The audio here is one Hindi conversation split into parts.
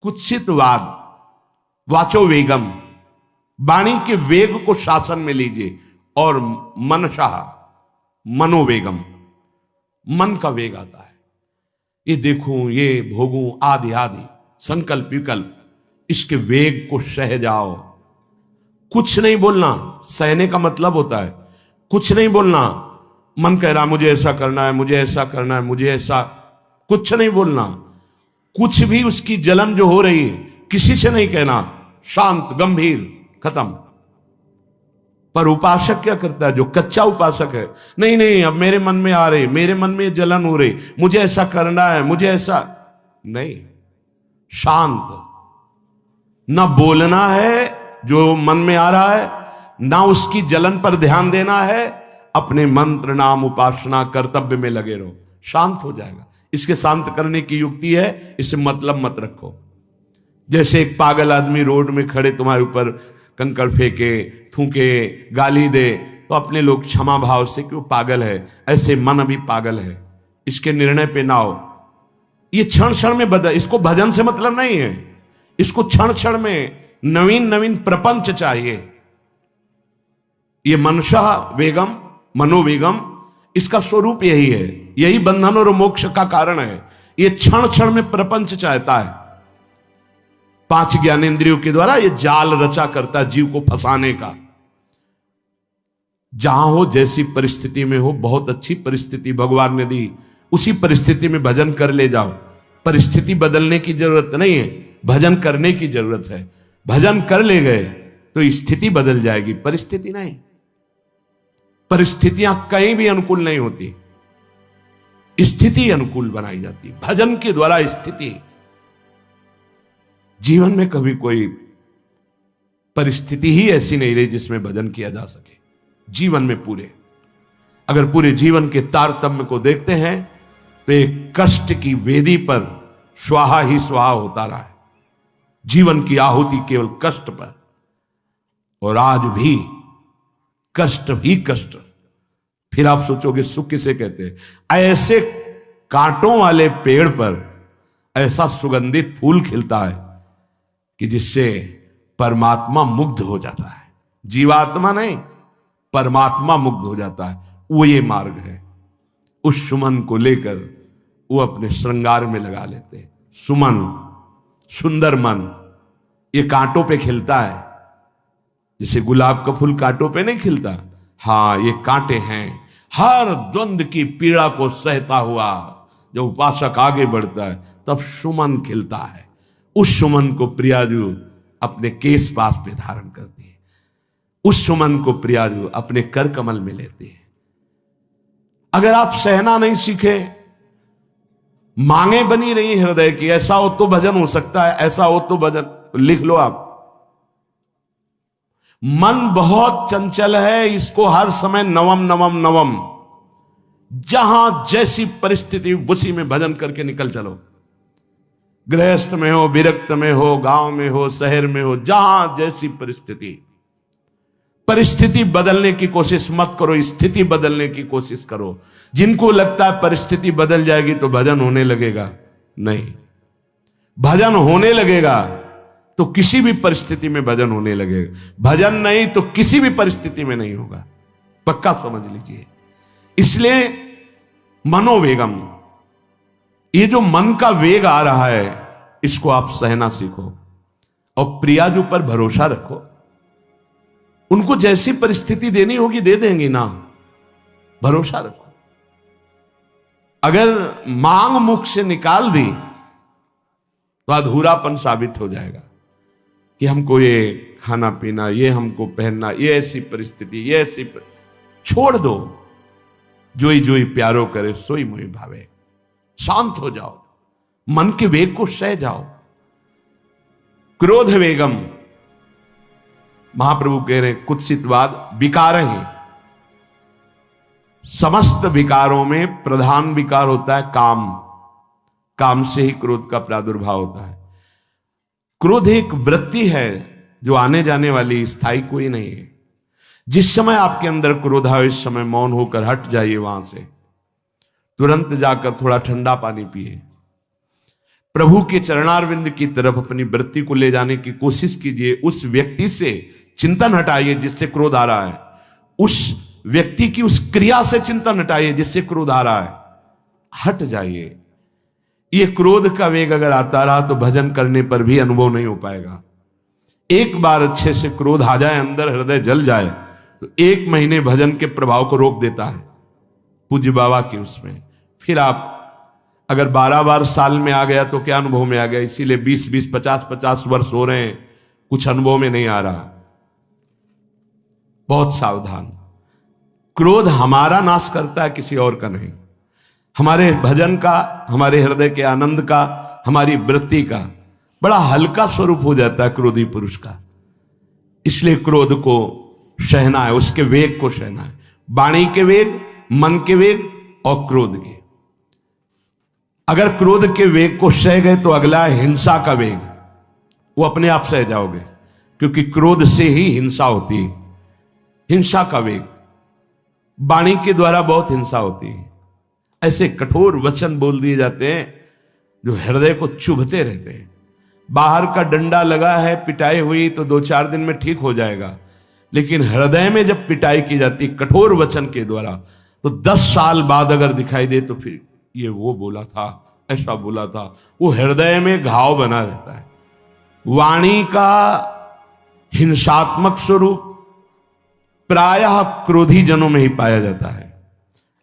कुत्सित वाद, वाचो वेगम, वाणी के वेग को शासन में लीजिए, और मनशाह, मनोवेगम, मन का वेग आता है। ये देखूं, ये भोगूं, आदि आदि संकल्प विकल्प, इसके वेग को सह जाओ। कुछ नहीं बोलना, सहने का मतलब होता है कुछ नहीं बोलना। मन कह रहा मुझे ऐसा करना है, मुझे ऐसा करना है, मुझे ऐसा, कुछ नहीं बोलना। कुछ भी उसकी जलन जो हो रही है किसी से नहीं कहना, शांत गंभीर, खत्म। पर उपासक क्या करता है, जो कच्चा उपासक है, नहीं नहीं अब मेरे मन में आ रही, मेरे मन में जलन हो रही, मुझे ऐसा करना है, मुझे ऐसा नहीं। शांत, ना बोलना है जो मन में आ रहा है, ना उसकी जलन पर ध्यान देना है, अपने मंत्र नाम उपासना कर्तव्य में लगे रहो, शांत हो जाएगा। इसके शांत करने की युक्ति है, इसे मतलब मत रखो। जैसे एक पागल आदमी रोड में खड़े तुम्हारे ऊपर कंकड़ फेंके, थूके, गाली दे, तो अपने लोग क्षमा भाव से कि वो पागल है, ऐसे मन अभी पागल है, इसके निर्णय पे ना हो। ये क्षण क्षण में बदल, इसको भजन से मतलब नहीं है, इसको क्षण क्षण में नवीन नवीन प्रपंच चाहिए। ये मनसा वेगम, मनोवेगम, इसका स्वरूप यही है, यही बंधन और मोक्ष का कारण है। ये क्षण क्षण में प्रपंच चाहता है। 5 ज्ञानेंद्रियों के द्वारा ये जाल रचा करता है जीव को फंसाने का। जहां हो, जैसी परिस्थिति में हो, बहुत अच्छी परिस्थिति भगवान ने दी, उसी परिस्थिति में भजन कर ले जाओ। परिस्थिति बदलने की जरूरत नहीं है, भजन करने की जरूरत है। भजन कर ले गए तो स्थिति बदल जाएगी, परिस्थिति नहीं। परिस्थितियां कहीं भी अनुकूल नहीं होती, स्थिति अनुकूल बनाई जाती है भजन के द्वारा। स्थिति, जीवन में कभी कोई परिस्थिति ही ऐसी नहीं रही जिसमें भजन किया जा सके। जीवन में पूरे, अगर पूरे जीवन के तारतम्य को देखते हैं तो एक कष्ट की वेदी पर स्वाहा ही स्वाहा होता रहा है। जीवन की आहुति केवल कष्ट पर, और आज भी कष्ट ही कष्ट। फिर आप सोचोगे सुख किसे कहते हैं? ऐसे कांटों वाले पेड़ पर ऐसा सुगंधित फूल खिलता है कि जिससे परमात्मा मुग्ध हो जाता है। जीवात्मा नहीं, परमात्मा मुग्ध हो जाता है। वो ये मार्ग है। उस सुमन को लेकर वो अपने श्रृंगार में लगा लेते हैं। सुमन, सुंदर मन, ये कांटों पे खिलता है, जैसे गुलाब का फूल कांटों पे नहीं खिलता। हाँ, ये कांटे हैं। हर द्वंद की पीड़ा को सहता हुआ जब उपासक आगे बढ़ता है तब सुमन खिलता है। उस सुमन को प्रियाजू अपने केश पास पे धारण करती है। उस सुमन को प्रियाजू अपने कर कमल में लेती है। अगर आप सहना नहीं सीखे, मांगे बनी रही हृदय की, ऐसा हो तो भजन हो सकता है, ऐसा हो तो भजन, तो लिख लो आप। मन बहुत चंचल है, इसको हर समय नवम नवम नवम, जहां जैसी परिस्थिति उसी में भजन करके निकल चलो। गृहस्थ में हो, विरक्त में हो, गांव में हो, शहर में हो, जहां जैसी परिस्थिति, परिस्थिति बदलने की कोशिश मत करो, स्थिति बदलने की कोशिश करो। जिनको लगता है परिस्थिति बदल जाएगी तो भजन होने लगेगा, नहीं। भजन होने लगेगा तो किसी भी परिस्थिति में भजन होने लगेगा। भजन नहीं तो किसी भी परिस्थिति में नहीं होगा, पक्का समझ लीजिए। इसलिए मनोवेगम, ये जो मन का वेग आ रहा है, इसको आप सहना सीखो और प्रियाजू पर भरोसा रखो। उनको जैसी परिस्थिति देनी होगी दे देंगी ना, भरोसा रखो। अगर मांग मुख से निकाल दी तो अधूरापन साबित हो जाएगा कि हमको ये खाना पीना, ये हमको पहनना, ये ऐसी परिस्थिति, ये ऐसी छोड़ दो। जोई जोई प्यारो करे सोई मोहि भावे। शांत हो जाओ, मन के वेग को सह जाओ। क्रोध वेगम, महाप्रभु कह रहे कुत्सितवाद विकार ही। समस्त विकारों में प्रधान विकार होता है काम। काम से ही क्रोध का प्रादुर्भाव होता है। क्रोध एक वृत्ति है जो आने जाने वाली, स्थायी कोई नहीं है। जिस समय आपके अंदर क्रोध आए, इस समय मौन होकर हट जाइए वहां से। तुरंत जाकर थोड़ा ठंडा पानी पिए, प्रभु के चरणारविंद की तरफ अपनी वृत्ति को ले जाने की कोशिश कीजिए। उस व्यक्ति से चिंतन हटाइए जिससे क्रोध आ रहा है, उस व्यक्ति की उस क्रिया से चिंतन हटाइए जिससे क्रोध आ रहा है, हट जाइए। ये क्रोध का वेग अगर आता रहा तो भजन करने पर भी अनुभव नहीं हो पाएगा। एक बार अच्छे से क्रोध आ जाए, अंदर हृदय जल जाए, तो 1 महीने भजन के प्रभाव को रोक देता है पूज्य बाबा के उसमें। फिर आप अगर 12 बार साल में आ गया तो क्या अनुभव में आ गया। इसीलिए 20-20, 50-50 वर्ष हो रहे हैं, कुछ अनुभव में नहीं आ रहा। बहुत सावधान। क्रोध हमारा नाश करता है, किसी और का नहीं। हमारे भजन का, हमारे हृदय के आनंद का, हमारी वृत्ति का बड़ा हल्का स्वरूप हो जाता है क्रोधी पुरुष का। इसलिए क्रोध को सहना है, उसके वेग को सहना है। वाणी के वेग, मन के वेग और क्रोध के। अगर क्रोध के वेग को सह गए तो अगला है हिंसा का वेग। वो अपने आप सह जाओगे, क्योंकि क्रोध से ही हिंसा होती है। हिंसा का वेग, वाणी के द्वारा बहुत हिंसा होती है। ऐसे कठोर वचन बोल दिए जाते हैं जो हृदय को चुभते रहते हैं। बाहर का डंडा लगा है, पिटाई हुई तो 2-4 दिन में ठीक हो जाएगा, लेकिन हृदय में जब पिटाई की जाती कठोर वचन के द्वारा, तो 10 साल बाद अगर दिखाई दे तो फिर ये वो बोला था, ऐसा बोला था, वो हृदय में घाव बना रहता है। वाणी का हिंसात्मक स्वरूप प्रायः क्रोधी जनों में ही पाया जाता है।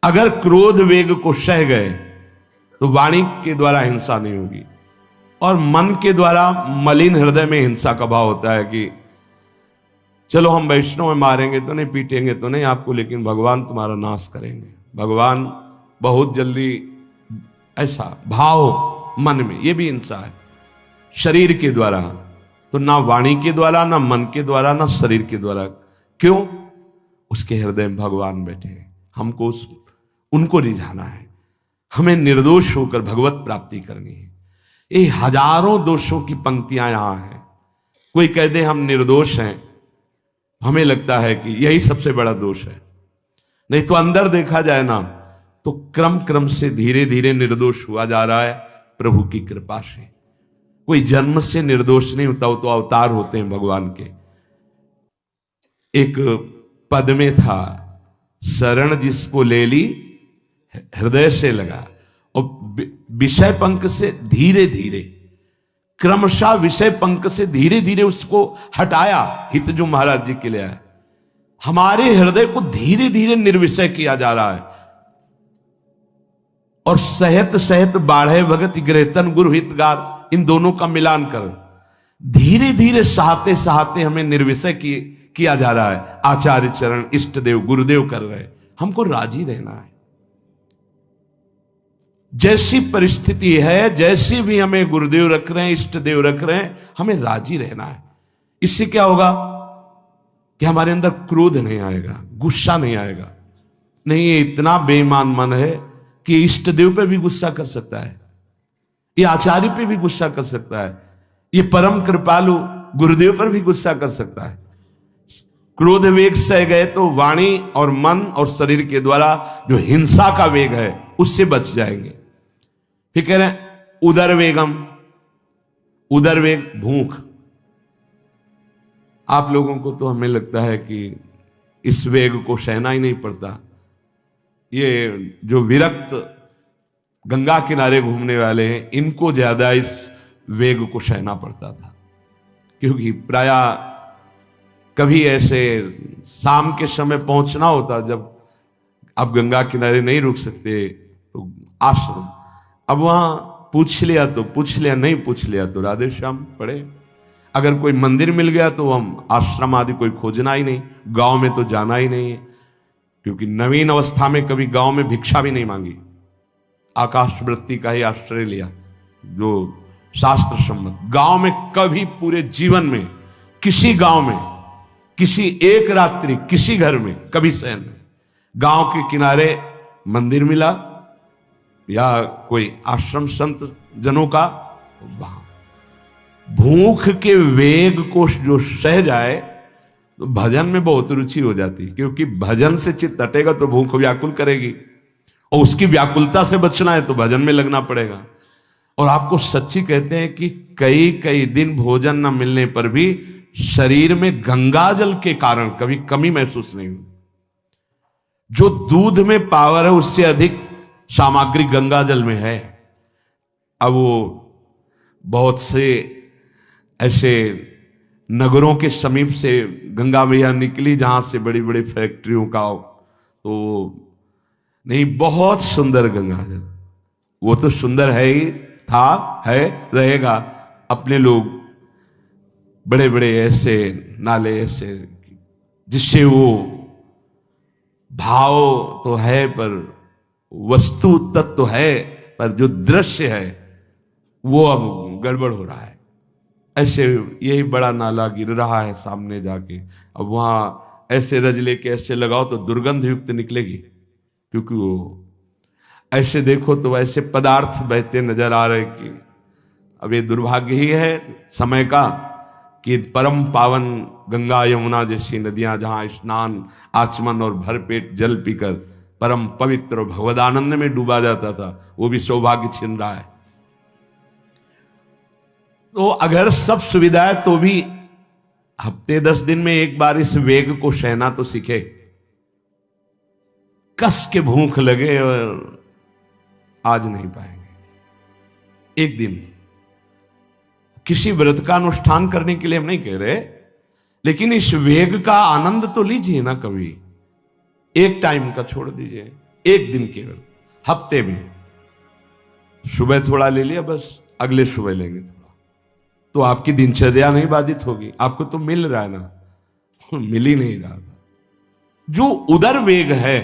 अगर क्रोध वेग को सह गए तो वाणी के द्वारा हिंसा नहीं होगी, और मन के द्वारा मलिन हृदय में हिंसा का भाव होता है कि चलो हम वैष्णव में मारेंगे तो नहीं, पीटेंगे तो नहीं आपको, लेकिन भगवान तुम्हारा नाश करेंगे, भगवान बहुत जल्दी, ऐसा भाव मन में, ये भी हिंसा है। शरीर के द्वारा तो ना वाणी के द्वारा, ना मन के द्वारा, ना शरीर के द्वारा। क्यों? उसके हृदय में भगवान बैठे हैं, हमको उनको रिझाना है, हमें निर्दोष होकर भगवत प्राप्ति करनी है। ये हजारों दोषों की पंक्तियां यहां हैं। कोई कह दे हम निर्दोष हैं, हमें लगता है कि यही सबसे बड़ा दोष है। नहीं तो अंदर देखा जाए ना, तो क्रम क्रम से धीरे धीरे निर्दोष हुआ जा रहा है प्रभु की कृपा से। कोई जन्म से निर्दोष नहीं होता, वो तो अवतार होते हैं भगवान के। एक पद में था, शरण जिसको ले ली हृदय से लगा, और विषय पंख से धीरे धीरे, क्रमशः विषय पंख से धीरे धीरे उसको हटाया। हित जो महाराज जी के लिए आया, हमारे हृदय को धीरे धीरे निर्विषय किया जा रहा है। और सहत सहत बाढ़े भगत ग्रहतन गुरु हितगार, इन दोनों का मिलान कर धीरे धीरे सहाते सहाते हमें निर्विषय किया जा रहा है। आचार्य चरण, इष्ट देव, गुरुदेव कर रहे, हमको राजी रहना है। जैसी परिस्थिति है, जैसी भी हमें गुरुदेव रख रहे हैं, इष्ट देव रख रहे हैं, हमें राजी रहना है। इससे क्या होगा कि हमारे अंदर क्रोध नहीं आएगा, गुस्सा नहीं आएगा। नहीं, ये इतना बेईमान मन है कि इष्ट देव पे भी गुस्सा कर सकता है, ये आचार्य पे भी गुस्सा कर सकता है, ये परम कृपालु गुरुदेव पर भी गुस्सा कर सकता है। क्रोध वेग सह गए तो वाणी और मन और शरीर के द्वारा जो हिंसा का वेग है उससे बच जाएंगे। फिर कह रहे हैं उदर वेगम, उदर वेग भूख। आप लोगों को तो हमें लगता है कि इस वेग को सहना ही नहीं पड़ता। ये जो विरक्त गंगा किनारे घूमने वाले हैं, इनको ज्यादा इस वेग को सहना पड़ता था, क्योंकि प्रायः कभी ऐसे शाम के समय पहुंचना होता जब आप गंगा किनारे नहीं रुक सकते, तो आश्रम, अब वहां पूछ लिया तो पूछ लिया, नहीं पूछ लिया तो राधे श्याम पड़े। अगर कोई मंदिर मिल गया तो हम आश्रम आदि कोई खोजना ही नहीं, गांव में तो जाना ही नहीं है, क्योंकि नवीन अवस्था में कभी गांव में भिक्षा भी नहीं मांगी, आकाश वृत्ति का ही आश्रय लिया जो शास्त्र सम्मत। गांव में कभी पूरे जीवन में किसी गांव में किसी एक रात्रि किसी घर में कभी शयन नहीं। गांव के किनारे मंदिर मिला या कोई आश्रम संत जनों का, भूख के वेग को जो सह जाए तो भजन में बहुत रुचि हो जाती है, क्योंकि भजन से चित्त हटेगा तो भूख व्याकुल करेगी, और उसकी व्याकुलता से बचना है तो भजन में लगना पड़ेगा। और आपको सच्ची कहते हैं कि कई कई दिन भोजन न मिलने पर भी शरीर में गंगा जल के कारण कभी कमी महसूस नहीं हुई। जो दूध में पावर है उससे अधिक सामग्री गंगा जल में है। अब वो बहुत से ऐसे नगरों के समीप से गंगा मैया निकली जहां से बड़ी बड़ी फैक्ट्रियों का, तो नहीं, बहुत सुंदर गंगा जल। वो तो सुंदर है ही, था, है, रहेगा। अपने लोग बड़े बड़े ऐसे नाले ऐसे जिससे वो भाव तो है पर वस्तु तत्व तो है, पर जो दृश्य है वो अब गड़बड़ हो रहा है। ऐसे यही बड़ा नाला गिर रहा है सामने जाके, अब वहां ऐसे रजले के ऐसे लगाओ तो दुर्गंध युक्त निकलेगी, क्योंकि वो ऐसे देखो तो ऐसे पदार्थ बहते नजर आ रहे कि अब ये दुर्भाग्य ही है समय का कि परम पावन गंगा यमुना जैसी नदियां जहां स्नान आचमन और भरपेट जल पीकर परम पवित्र और भगवदानंद में डूबा जाता था, वो भी सौभाग्य छिन रहा है। तो अगर सब सुविधा है तो भी हफ्ते 10 दिन में एक बार इस वेग को सहना तो सीखे। कस के भूख लगे और आज नहीं पाएंगे। एक दिन किसी व्रत का अनुष्ठान करने के लिए हम नहीं कह रहे, लेकिन इस वेग का आनंद तो लीजिए ना कभी। एक टाइम का छोड़ दीजिए, एक दिन केवल हफ्ते में सुबह थोड़ा ले लिया, बस अगले सुबह लेंगे थोड़ा, तो आपकी दिनचर्या नहीं बाधित होगी। आपको तो मिल रहा है ना, मिल ही नहीं रहा था। जो उदर वेग है,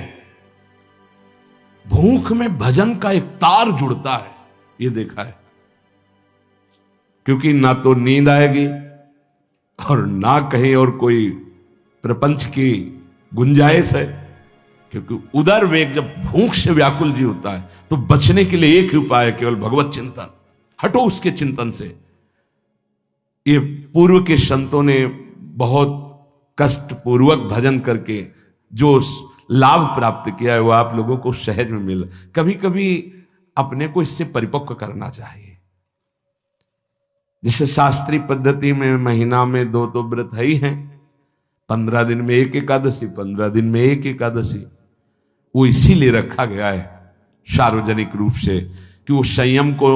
भूख में भजन का एक तार जुड़ता है, ये देखा है। क्योंकि ना तो नींद आएगी और ना कहीं और कोई प्रपंच की गुंजाइश है, क्योंकि उदर वेग जब भूख से व्याकुल जी होता है तो बचने के लिए एक ही उपाय है, केवल भगवत चिंतन। हटो उसके चिंतन से। ये पूर्व के संतों ने बहुत कष्ट पूर्वक भजन करके जो लाभ प्राप्त किया है वो आप लोगों को सहज में मिल। कभी कभी अपने को इससे परिपक्व करना चाहिए। जैसे शास्त्रीय पद्धति में महीना में 2 तो व्रत है ही हैं, 15 दिन में एक एकादशी, 15 दिन में एक एकादशी। वो इसीलिए रखा गया है सार्वजनिक रूप से कि वो संयम को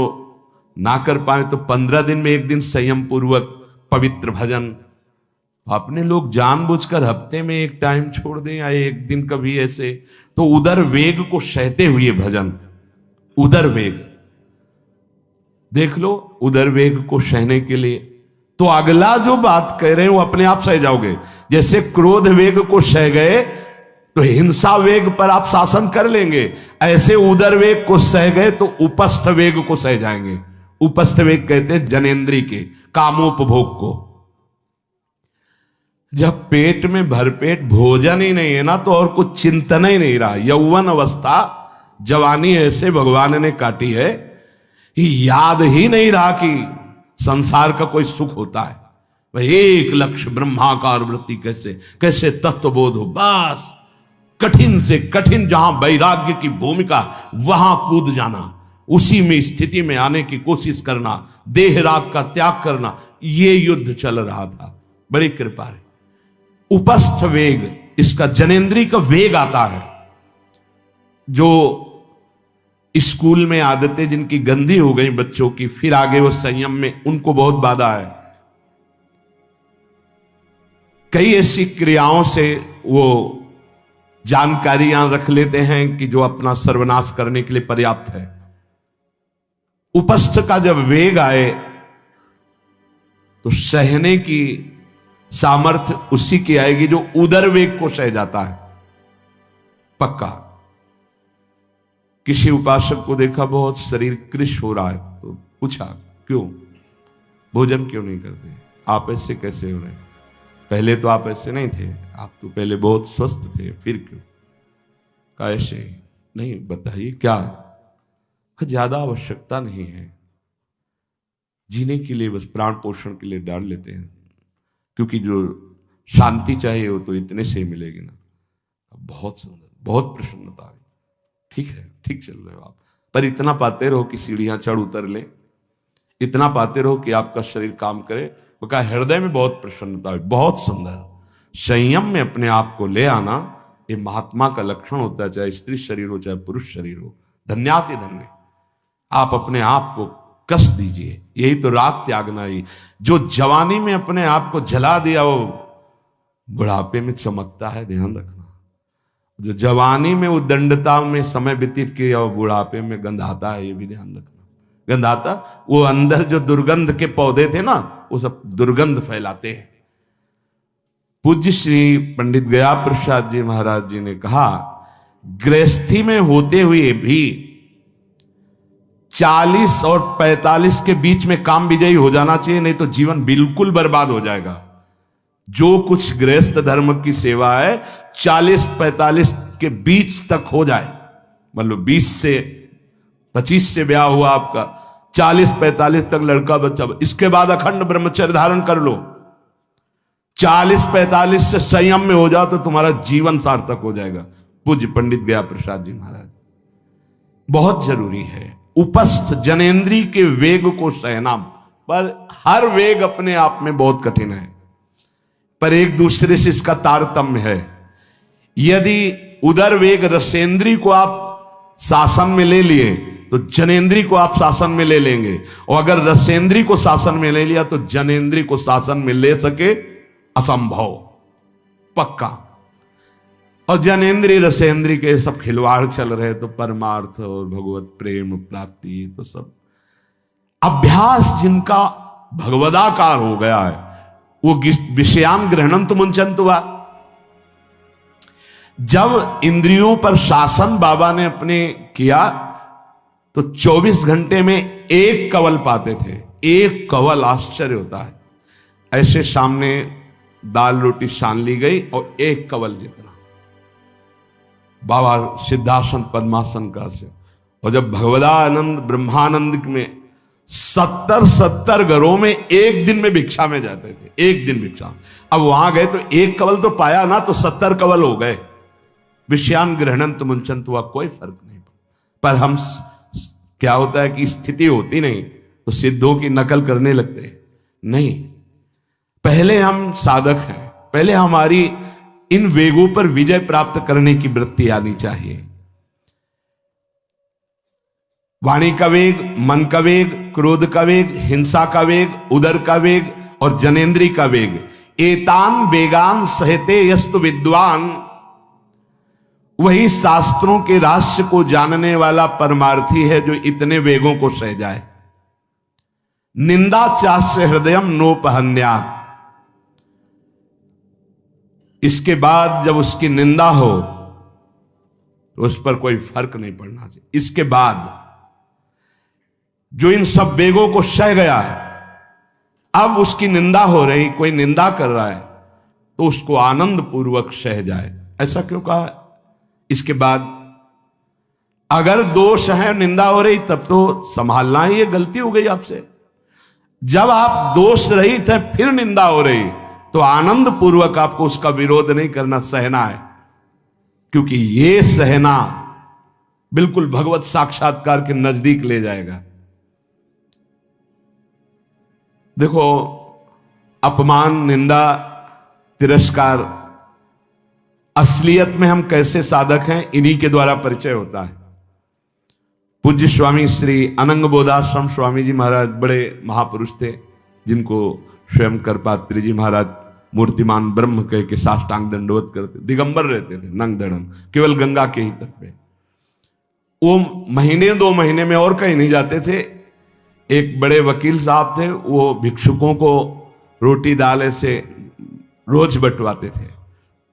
ना कर पाए तो 15 दिन में एक दिन संयम पूर्वक पवित्र भजन। अपने लोग जानबूझकर हफ्ते में एक टाइम छोड़ दें या एक दिन कभी ऐसे, तो उदर वेग को सहते हुए भजन। उदर वेग देख लो, उदर वेग को सहने के लिए तो अगला जो बात कह रहे हैं वो अपने आप सह जाओगे। जैसे क्रोध वेग को सह गए तो हिंसा वेग पर आप शासन कर लेंगे, ऐसे उदर वेग को सह गए तो उपस्थ वेग को सह जाएंगे। उपस्थ वेग कहते हैं जनेन्द्री के कामोपभोग को। जब पेट में भरपेट भोजन ही नहीं है ना, तो और कुछ चिंतन ही नहीं रहा। यौवन अवस्था जवानी ऐसे भगवान ने काटी है, याद ही नहीं रहा कि संसार का कोई सुख होता है। वह एक लक्ष्य ब्रह्माकार वृत्ति कैसे कैसे तत्वबोध हो, बस कठिन से कठिन जहां वैराग्य की भूमिका वहां कूद जाना, उसी में स्थिति में आने की कोशिश करना, देह राग का त्याग करना, ये युद्ध चल रहा था। बड़ी कृपा है। उपस्थ वेग, इसका जनेन्द्री का वेग आता है। जो स्कूल में आदतें जिनकी गंदी हो गई बच्चों की, फिर आगे वो संयम में, उनको बहुत बाधा है। कई ऐसी क्रियाओं से वो जानकारियां रख लेते हैं कि जो अपना सर्वनाश करने के लिए पर्याप्त है। उपस्थ का जब वेग आए तो सहने की सामर्थ्य उसी की आएगी जो उदर वेग को सह जाता है। पक्का। किसी उपासक को देखा बहुत शरीर कृश हो रहा है, तो पूछा क्यों, भोजन क्यों नहीं करते, आप ऐसे कैसे हो रहे, पहले तो आप ऐसे नहीं थे, आप तो पहले बहुत स्वस्थ थे, फिर क्यों, का ऐसे नहीं, बताइए क्या है। ज्यादा आवश्यकता नहीं है, जीने के लिए बस प्राण पोषण के लिए डाल लेते हैं, क्योंकि जो शांति चाहिए वो तो इतने से ही मिलेगी ना। बहुत सुंदर, बहुत प्रसन्नता है। ठीक है, ठीक चल रहे हो आप, पर इतना पाते रहो कि सीढ़ियां चढ़ उतर ले, इतना पाते रहो कि आपका शरीर काम करे। वो कहा हृदय में बहुत प्रसन्नता है, बहुत सुंदर। संयम में अपने आप को ले आना ये महात्मा का लक्षण होता है, चाहे स्त्री शरीर हो चाहे पुरुष शरीर हो। धन्याति धन्य। आप अपने आप को कस दीजिए, यही तो राग त्यागना ही। जो जवानी में अपने आप को जला दिया वो बुढ़ापे में चमकता है, ध्यान रखना। जो जवानी में उद्दंडता में समय व्यतीत किया वो बुढ़ापे में गंधाता है, ये भी ध्यान रखना। गंधाता वो अंदर जो दुर्गंध के पौधे थे ना, वो सब दुर्गंध फैलाते हैं। पूज्य श्री पंडित गया प्रसाद जी महाराज जी ने कहा, गृहस्थी में होते हुए भी 40 और 45 के बीच में काम विजयी हो जाना चाहिए, नहीं तो जीवन बिल्कुल बर्बाद हो जाएगा। जो कुछ गृहस्थ धर्म की सेवा है 40-45 के बीच तक हो जाए, मतलब 20 से 25 से ब्याह हुआ आपका, 40-45 तक लड़का बच्चा, इसके बाद अखंड ब्रह्मचर्य धारण कर लो। 40-45 से संयम में हो जाओ तो तुम्हारा जीवन सार्थक हो जाएगा। पूज्य पंडित गया प्रसाद जी महाराज। बहुत जरूरी है उपस्थ जनेन्द्री के वेग को सहना, पर हर वेग अपने आप में बहुत कठिन है, पर एक दूसरे से इसका तारतम्य है। यदि उदर वेग रसेंद्री को आप शासन में ले लिए तो जनेन्द्री को आप शासन में ले लेंगे, और अगर रसेंद्री को शासन में ले लिया तो जनेन्द्री को शासन में ले सके असंभव, पक्का। और जनेन्द्री रसेंद्री के सब खिलवाड़ चल रहे, तो परमार्थ और भगवत प्रेम प्राप्ति तो सब अभ्यास जिनका भगवदाकार हो गया है, वो विषयान ग्रहणंत मुंचंत हुआ। जब इंद्रियों पर शासन बाबा ने अपने किया तो 24 घंटे में एक कवल पाते थे। एक कवल, आश्चर्य होता है। ऐसे सामने दाल रोटी सान ली गई और एक कवल जितना बाबा सिद्धासन पद्मासन का से। और जब भगवदानंद ब्रह्मानंद में 70 घरों में एक दिन में भिक्षा में जाते थे, एक दिन भिक्षा। अब वहां गए तो एक कवल तो पाया ना, तो 70 कवल हो गए। विषयान ग्रहणंत मुंचंत हुआ, कोई फर्क नहीं। पर हम क्या होता है कि स्थिति होती नहीं तो सिद्धों की नकल करने लगते हैं। नहीं, पहले हम साधक हैं, पहले हमारी इन वेगों पर विजय प्राप्त करने की वृत्ति आनी चाहिए। वाणी का वेग, मन का वेग, क्रोध का वेग, हिंसा का वेग, उदर का वेग और जनेन्द्री का वेग, एतान वेगान सहते यस्तु विद्वान। वही शास्त्रों के रहस्य को जानने वाला परमार्थी है जो इतने वेगों को सह जाए। निंदा चास्य हृदयम नोपहन्यात्। इसके बाद जब उसकी निंदा हो तो उस पर कोई फर्क नहीं पड़ना चाहिए। इसके बाद जो इन सब वेगों को सह गया है, अब उसकी निंदा हो रही, कोई निंदा कर रहा है तो उसको आनंद पूर्वक सह जाए। ऐसा क्यों कहा है? इसके बाद अगर दोष है, निंदा हो रही, तब तो संभालना ही, ये गलती हो गई आपसे। जब आप दोष रहित है फिर निंदा हो रही तो आनंद पूर्वक आपको उसका विरोध नहीं करना, सहना है। क्योंकि ये सहना बिल्कुल भगवत साक्षात्कार के नजदीक ले जाएगा। देखो, अपमान, निंदा, तिरस्कार, असलियत में हम कैसे साधक हैं इन्हीं के द्वारा परिचय होता है। पूज्य स्वामी श्री अनंग बोधाश्रम स्वामी जी महाराज बड़े महापुरुष थे, जिनको स्वयं करपात्री जी महाराज मूर्तिमान ब्रह्म कह के साष्टांग दंडवत करते, दिगंबर रहते थे, नंग धड़ंग, केवल गंगा के ही तट पे। वो महीने 2 महीने में और कहीं नहीं जाते थे। एक बड़े वकील साहब थे, वो भिक्षुकों को रोटी दाल ऐसे रोज बंटवाते थे,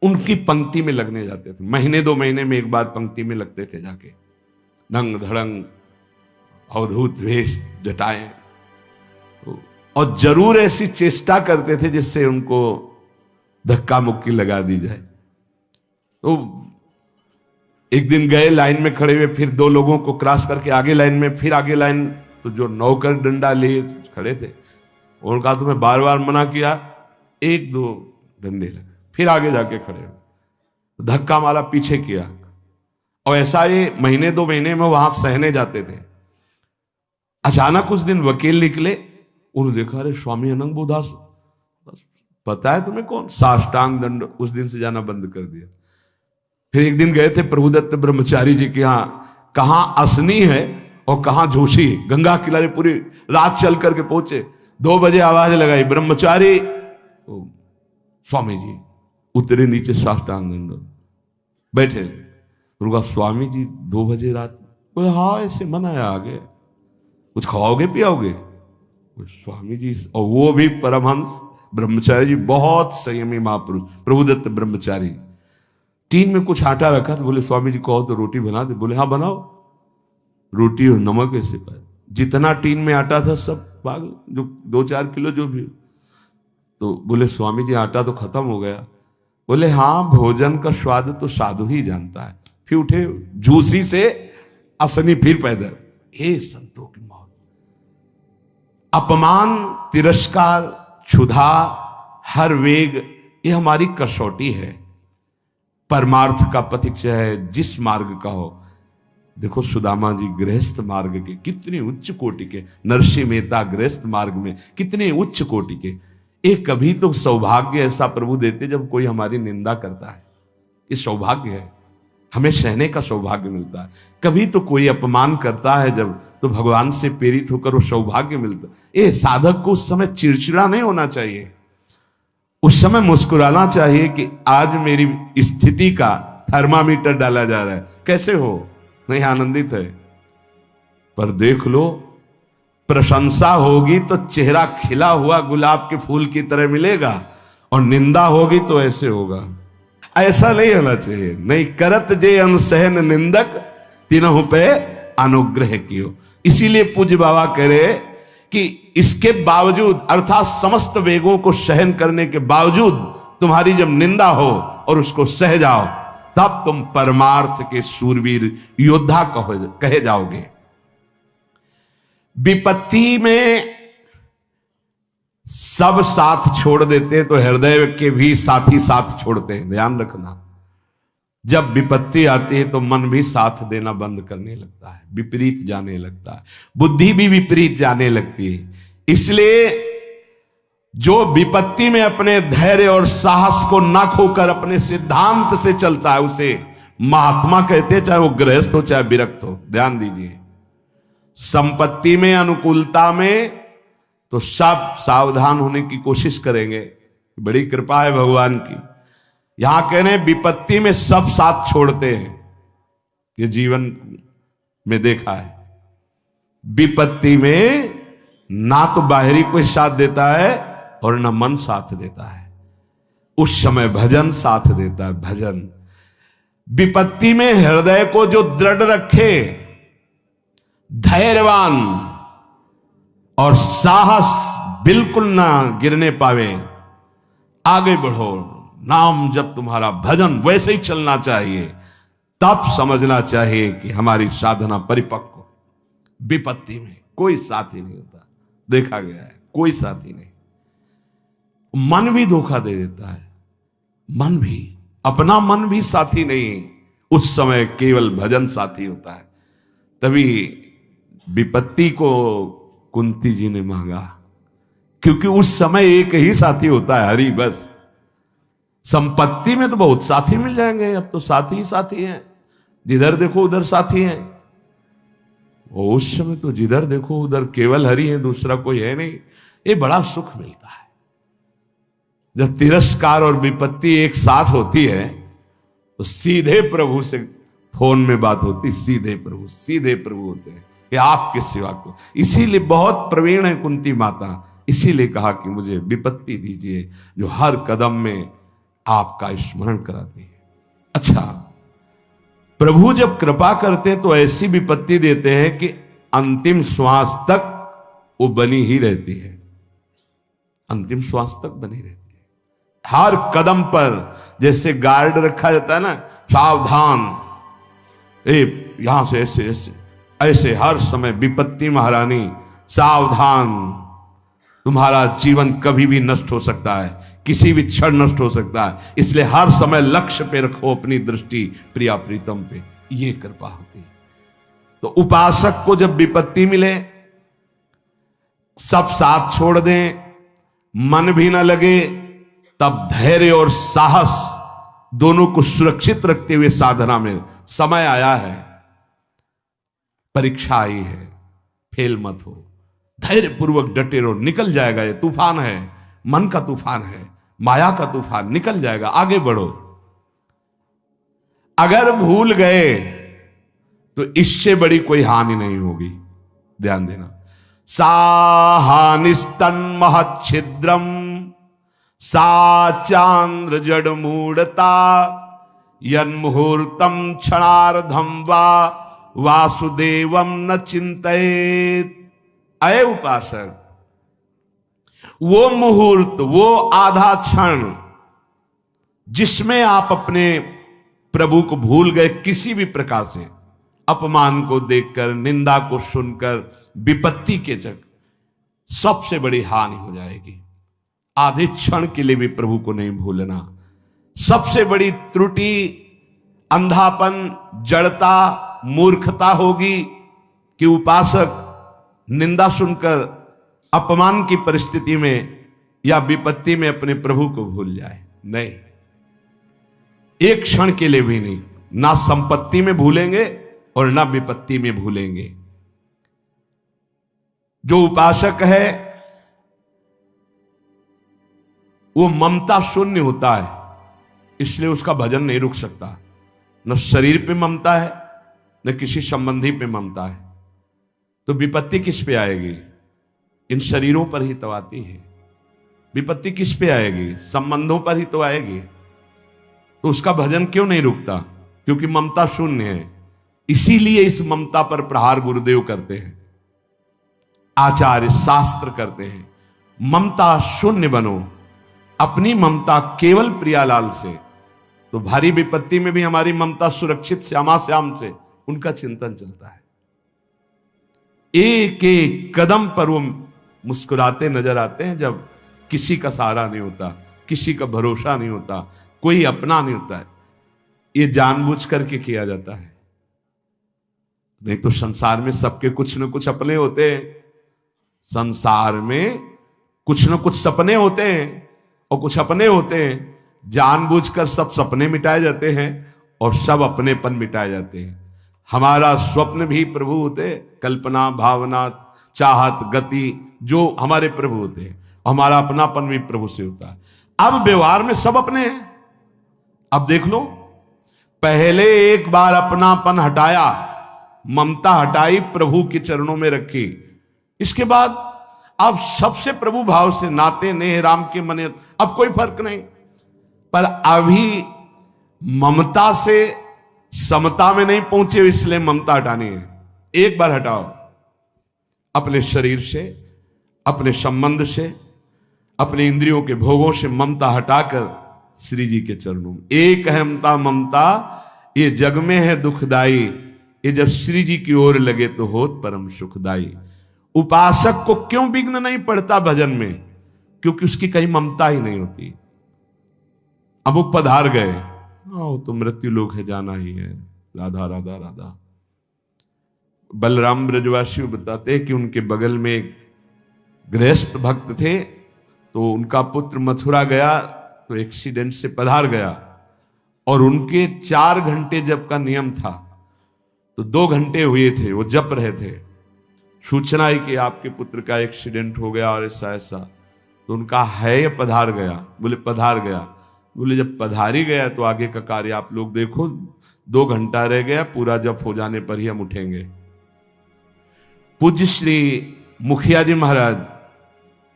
उनकी पंक्ति में लगने जाते थे। महीने 2 महीने में एक बार पंक्ति में लगते थे जाके, नंग धड़ंग, अवधूत वेश, जटाएं, और जरूर ऐसी चेष्टा करते थे जिससे उनको धक्का मुक्की लगा दी जाए। तो एक दिन गए, लाइन में खड़े हुए, फिर 2 लोगों को क्रॉस करके आगे लाइन में, फिर आगे लाइन, तो जो नौकर डंडा लिए खड़े थे उन्होंने कहा तुम्हें बार बार मना किया, 1-2 डंडे लगे, फिर आगे जाके खड़े हुए, धक्का मारा, पीछे किया। और ऐसा ये महीने 2 महीने में वहां सहने जाते थे। अचानक उस दिन वकील निकले, उन्होंने देखा अरे स्वामी अनंग बोधास, पता है तुम्हें कौन? साष्टांग दंड उस दिन से जाना बंद कर दिया। फिर एक दिन गए थे प्रभुदत्त ब्रह्मचारी जी के यहाँ, कहां असनी है और कहां जोशी, गंगा किनारे पूरी रात चल करके पहुंचे। 2 बजे आवाज लगाई, ब्रह्मचारी स्वामी जी उतरे नीचे, साष्टांग दंड बैठे। उनका स्वामी जी 2 बजे रात, बोले हाँ ऐसे मन आया आगे, कुछ खाओगे पियाओगे? स्वामी जी, और वो भी परमहंस ब्रह्मचारी जी, बहुत संयमी महापुरुष प्रभुदत्त ब्रह्मचारी। टीन में कुछ आटा रखा तो बोले स्वामी जी कहो तो रोटी बना दे। बोले हाँ बनाओ। रोटी और नमक ऐसे पाए, जितना टीन में आटा था सब पागल, जो 2-4 किलो जो भी। तो बोले स्वामी जी आटा तो खत्म हो गया। बोले हाँ भोजन का स्वाद तो साधु ही जानता है। फिर उठे, झूसी से असनी फिर पैदल। हे संतों की मौत, अपमान, तिरस्कार, क्षुधा, हर वेग, ये हमारी कसौटी है। परमार्थ का पथिक चाहे जिस मार्ग का हो। देखो सुदामा जी गृहस्थ मार्ग के कितने उच्च कोटि के, नरसिंह मेहता गृहस्थ मार्ग में कितने उच्च कोटि के। एक कभी तो सौभाग्य ऐसा प्रभु देते जब कोई हमारी निंदा करता है, ये सौभाग्य है, हमें सहने का सौभाग्य मिलता है। कभी तो कोई अपमान करता है जब, तो भगवान से प्रेरित होकर वो सौभाग्य मिलता है। ये साधक को उस समय चिड़चिड़ा नहीं होना चाहिए, उस समय मुस्कुराना चाहिए कि आज मेरी स्थिति का थर्मामीटर डाला जा रहा है, कैसे हो, नहीं आनंदित है। पर देख लो, प्रशंसा होगी तो चेहरा खिला हुआ गुलाब के फूल की तरह मिलेगा, और निंदा होगी तो ऐसे होगा। ऐसा नहीं होना चाहिए। नहीं करत जे अनसहन निंदक, तीनों पे अनुग्रह कियो। इसीलिए पूज्य बाबा कह रहे कि इसके बावजूद, अर्थात समस्त वेगों को सहन करने के बावजूद तुम्हारी जब निंदा हो और उसको सह जाओ, तब तुम परमार्थ के सूरवीर योद्धा कहे जाओगे। विपत्ति में सब साथ छोड़ देते हैं तो हृदय के भी साथी साथ छोड़ते हैं, ध्यान रखना। जब विपत्ति आती है तो मन भी साथ देना बंद करने लगता है, विपरीत जाने लगता है, बुद्धि भी विपरीत जाने लगती है। इसलिए जो विपत्ति में अपने धैर्य और साहस को न खोकर अपने सिद्धांत से चलता है उसे महात्मा कहते हैं, चाहे वो गृहस्थ हो चाहे विरक्त हो। ध्यान दीजिए, संपत्ति में, अनुकूलता में तो सब सावधान होने की कोशिश करेंगे, बड़ी कृपा है भगवान की। यहां कहने विपत्ति में सब साथ छोड़ते हैं, ये जीवन में देखा है। विपत्ति में ना तो बाहरी कोई साथ देता है और ना मन साथ देता है, उस समय भजन साथ देता है, भजन। विपत्ति में हृदय को जो दृढ़ रखे, धैर्यवान और साहस बिल्कुल ना गिरने पावे, आगे बढ़ो, नाम जब तुम्हारा भजन वैसे ही चलना चाहिए, तब समझना चाहिए कि हमारी साधना परिपक्व। विपत्ति में कोई साथी नहीं होता, देखा गया है, कोई साथी नहीं। मन भी धोखा दे देता है, मन भी, अपना मन भी साथी नहीं, उस समय केवल भजन साथी होता है। तभी विपत्ति को कुंती जी ने मांगा, क्योंकि उस समय एक ही साथी होता है, हरि बस। संपत्ति में तो बहुत साथी मिल जाएंगे, अब तो साथी ही साथी हैं, जिधर देखो उधर साथी हैं। उस समय तो जिधर देखो उधर केवल हरि है, दूसरा कोई है नहीं। ये बड़ा सुख मिलता है जब तिरस्कार और विपत्ति एक साथ होती है, तो सीधे प्रभु से फोन में बात होती, सीधे प्रभु होते हैं कि आपके सिवा को। इसीलिए बहुत प्रवीण है कुंती माता, इसीलिए कहा कि मुझे विपत्ति दीजिए जो हर कदम में आपका स्मरण कराती है। अच्छा, प्रभु जब कृपा करते हैं तो ऐसी विपत्ति देते हैं कि अंतिम श्वास तक वो बनी ही रहती है, अंतिम श्वास तक बनी रहती है। हर कदम पर जैसे गार्ड रखा जाता है ना, सावधान, यहां से ऐसे ऐसे ऐसे, हर समय विपत्ति महारानी सावधान, तुम्हारा जीवन कभी भी नष्ट हो सकता है, किसी भी क्षण नष्ट हो सकता है, इसलिए हर समय लक्ष्य पे रखो अपनी दृष्टि, प्रिया प्रीतम पे, ये कृपा होती है। तो उपासक को जब विपत्ति मिले सब साथ छोड़ दें, मन भी ना लगे, तब धैर्य और साहस दोनों को सुरक्षित रखते हुए साधना में समय आया है, परीक्षा आई है, फेल मत हो, धैर्य पूर्वक डटे रहो, निकल जाएगा। ये तूफान है, मन का तूफान है, माया का तूफान, निकल जाएगा, आगे बढ़ो। अगर भूल गए तो इससे बड़ी कोई हानि नहीं होगी, ध्यान देना। साहानिस्तन महच्छिद्रम सा चांद्र जड़ मूढ़ता यन्मुहूर्तम क्षणार्धम वा वासुदेवम न चिंतयेत। अय उपासक, वो मुहूर्त, वो आधा क्षण जिसमें आप अपने प्रभु को भूल गए, किसी भी प्रकार से अपमान को देखकर, निंदा को सुनकर, विपत्ति के चक, सबसे बड़ी हानि हो जाएगी। आधे क्षण के लिए भी प्रभु को नहीं भूलना। सबसे बड़ी त्रुटि अंधापन, जड़ता, मूर्खता होगी कि उपासक निंदा सुनकर, अपमान की परिस्थिति में या विपत्ति में अपने प्रभु को भूल जाए। नहीं, एक क्षण के लिए भी नहीं, ना संपत्ति में भूलेंगे और ना विपत्ति में भूलेंगे। जो उपासक है वो ममता शून्य होता है, इसलिए उसका भजन नहीं रुक सकता। न शरीर पे ममता है, न किसी संबंधी पे ममता है, तो विपत्ति किस पे आएगी? इन शरीरों पर ही तो आती है। विपत्ति किस पे आएगी? संबंधों पर ही तो आएगी। तो उसका भजन क्यों नहीं रुकता? क्योंकि ममता शून्य है। इसीलिए इस ममता पर प्रहार गुरुदेव करते हैं, आचार्य शास्त्र करते हैं। ममता शून्य बनो, अपनी ममता केवल प्रियालाल से, तो भारी विपत्ति में भी हमारी ममता सुरक्षित श्यामा श्याम से, उनका चिंतन चलता है। एक एक कदम पर वो मुस्कुराते नजर आते हैं, जब किसी का सहारा नहीं होता, किसी का भरोसा नहीं होता, कोई अपना नहीं होता है। ये जानबूझ करके किया जाता है, नहीं तो संसार में सबके कुछ न कुछ अपने होते हैं। संसार में कुछ न कुछ सपने होते हैं और कुछ अपने होते हैं। जानबूझकर सब सपने मिटाए जाते हैं और सब अपनेपन मिटाए जाते हैं। हमारा स्वप्न भी प्रभु होते, कल्पना, भावना, चाहत, गति, जो हमारे प्रभु होते हैं, और हमारा अपनापन भी प्रभु से होता है। अब व्यवहार में सब अपने हैं। अब देख लो, पहले एक बार अपनापन हटाया, ममता हटाई, प्रभु के चरणों में रखी, इसके बाद अब सबसे प्रभु भाव से नाते नेह राम के मने, अब कोई फर्क नहीं। पर अभी ममता से समता में नहीं पहुंचे, इसलिए ममता हटानी है। एक बार हटाओ, अपने शरीर से, अपने संबंध से, अपने इंद्रियों के भोगों से ममता हटाकर श्री जी के चरणों में। एक अहमता ममता ये जग में है दुखदाई, ये जब श्री जी की ओर लगे तो होत परम सुखदाई। उपासक को क्यों विघ्न नहीं पड़ता भजन में? क्योंकि उसकी कहीं ममता ही नहीं होती। अमुक पधार गए, आओ तो मृत्यु लोक है, जाना ही है, राधा राधा राधा। बलराम ब्रजवासी बताते हैं कि उनके बगल में एक गृहस्थ भक्त थे, तो उनका पुत्र मथुरा गया तो एक्सीडेंट से पधार गया, और उनके 4 घंटे जप का नियम था, तो 2 घंटे हुए थे, वो जप रहे थे। सूचना है कि आपके पुत्र का एक्सीडेंट हो गया और ऐसा ऐसा, तो उनका है या पधार गया? बोले पधार गया। बोले जब पधार ही गया तो आगे का कार्य आप लोग देखो, 2 घंटा रह गया, पूरा जप हो जाने पर ही हम उठेंगे। पूज्य श्री मुखिया जी महाराज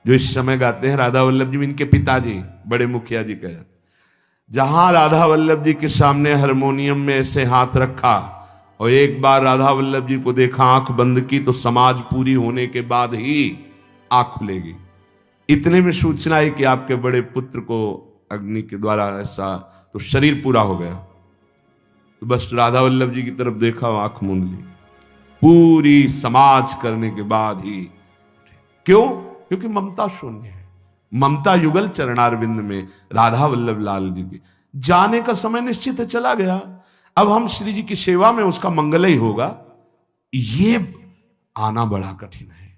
जो इस समय गाते हैं, राधा वल्लभ जी इनके पिताजी, बड़े मुखिया जी कहे, जहां राधा वल्लभ जी के सामने हारमोनियम में ऐसे हाथ रखा और एक बार राधा वल्लभ जी को देखा, आंख बंद की, तो समाज पूरी होने के बाद ही आंख खुलेगी। इतने में सूचना है कि आपके बड़े पुत्र को अग्नि के द्वारा ऐसा, तो शरीर पूरा हो गया। तो बस राधा वल्लभ जी की तरफ देखा, आंख मूंद ली, पूरी समाज करने के बाद ही। क्यों? क्योंकि ममता शून्य है। ममता युगल चरणारविंद में राधा वल्लभ लाल जी के जाने का समय निश्चित है, चला गया। अब हम श्री जी की सेवा में उसका मंगल ही होगा, ये आना बड़ा कठिन है।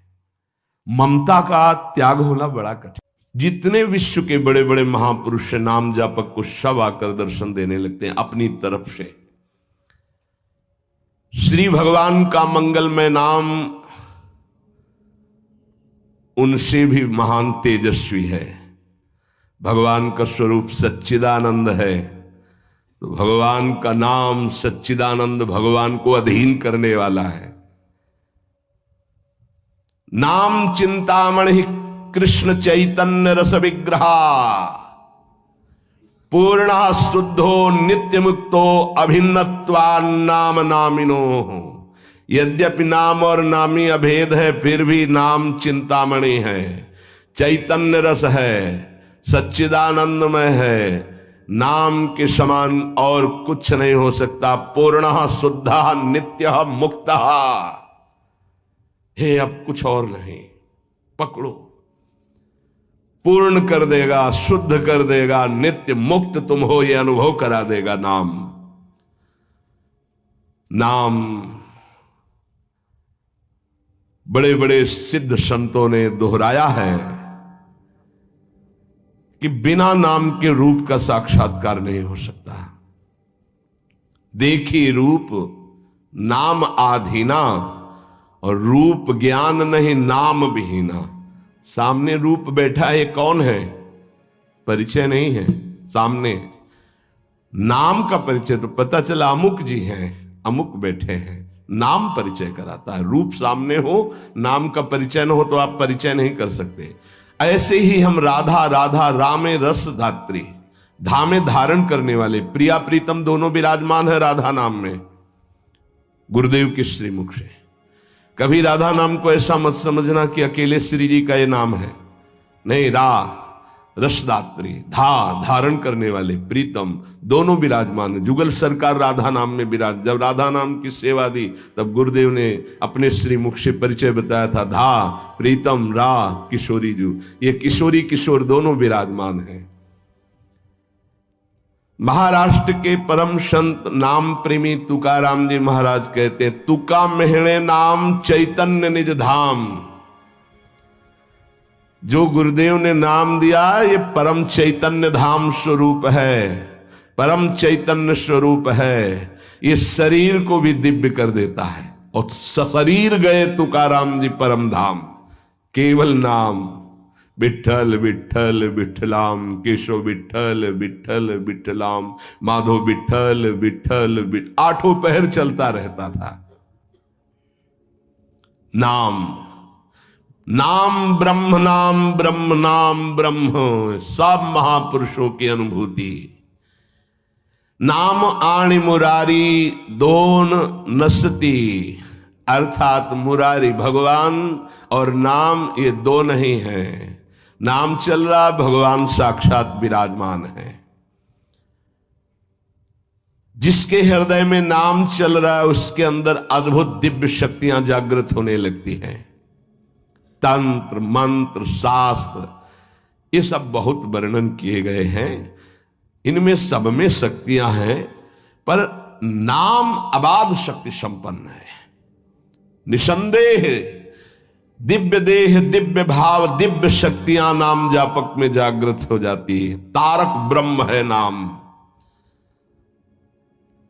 ममता का त्याग होना बड़ा कठिन। जितने विश्व के बड़े बड़े महापुरुष नाम जापक को सब आकर दर्शन देने लगते हैं अपनी तरफ से। श्री भगवान का मंगलमय नाम उनसे भी महान तेजस्वी है। भगवान का स्वरूप सच्चिदानंद है, तो भगवान का नाम सच्चिदानंद भगवान को अधीन करने वाला है। नाम चिंतामणि कृष्ण चैतन्य रस विग्रहा, पूर्ण शुद्धो नित्य मुक्तो अभिन्नत्वान् नाम नामिनो। यद्यपि नाम और नामी अभेद है, फिर भी नाम चिंतामणि है, चैतन्य रस है, सच्चिदानंदमय है। नाम के समान और कुछ नहीं हो सकता। पूर्ण शुद्ध नित्य मुक्त। हे अब कुछ और नहीं, पकड़ो। पूर्ण कर देगा, शुद्ध कर देगा, नित्य मुक्त तुम हो यह अनुभव करा देगा नाम। नाम बड़े बड़े सिद्ध संतों ने दोहराया है कि बिना नाम के रूप का साक्षात्कार नहीं हो सकता। देखी रूप नाम आधीना, और रूप ज्ञान नहीं नाम विहीना। सामने रूप बैठा है, कौन है? परिचय नहीं है सामने। नाम का परिचय तो पता चला अमुक जी हैं, अमुक बैठे हैं। नाम परिचय कराता है। रूप सामने हो, नाम का परिचय न हो तो आप परिचय नहीं कर सकते। ऐसे ही हम राधा राधा रामे रस धात्री, धामे धारण करने वाले प्रिया प्रीतम दोनों विराजमान है राधा नाम में, गुरुदेव के श्रीमुख से। कभी राधा नाम को ऐसा मत समझना कि अकेले श्री जी का ये नाम है, नहीं। रसदात्री, धारण करने वाले, प्रीतम दोनों विराजमान है। जुगल सरकार राधा नाम में विराज। जब राधा नाम की सेवा दी तब गुरुदेव ने अपने श्रीमुख से परिचय बताया था। प्रीतम किशोरी जू, ये किशोरी किशोर दोनों विराजमान हैं। महाराष्ट्र के परम संत नाम प्रेमी तुकाराम जी महाराज कहते हैं, तुका मेहणे नाम चैतन्य निज धाम। जो गुरुदेव ने नाम दिया ये परम चैतन्य धाम स्वरूप है, परम चैतन्य स्वरूप है। ये शरीर को भी दिव्य कर देता है। और सशरीर गए तुकाराम जी परम धाम, केवल नाम विठ्ठल विठ्ठल विठ्ठलाम, केशव विठ्ठल विठ्ठल विठ्ठलाम, माधव विठ्ठल विठ्ठल आठों पहर चलता रहता था। नाम नाम ब्रह्म, नाम ब्रह्म, नाम ब्रह्म, सब महापुरुषों की अनुभूति। नाम आणी मुरारी दोन नसती, अर्थात मुरारी भगवान और नाम ये दो नहीं है। नाम चल रहा, भगवान साक्षात विराजमान है। जिसके हृदय में नाम चल रहा है उसके अंदर अद्भुत दिव्य शक्तियां जागृत होने लगती हैं। तंत्र मंत्र शास्त्र ये सब बहुत वर्णन किए गए हैं, इनमें सब में शक्तियां हैं, पर नाम अबाध शक्ति संपन्न है। निसंदेह दिव्य देह, दिव्य भाव, दिव्य शक्तियां नाम जापक में जागृत हो जाती है। तारक ब्रह्म है नाम।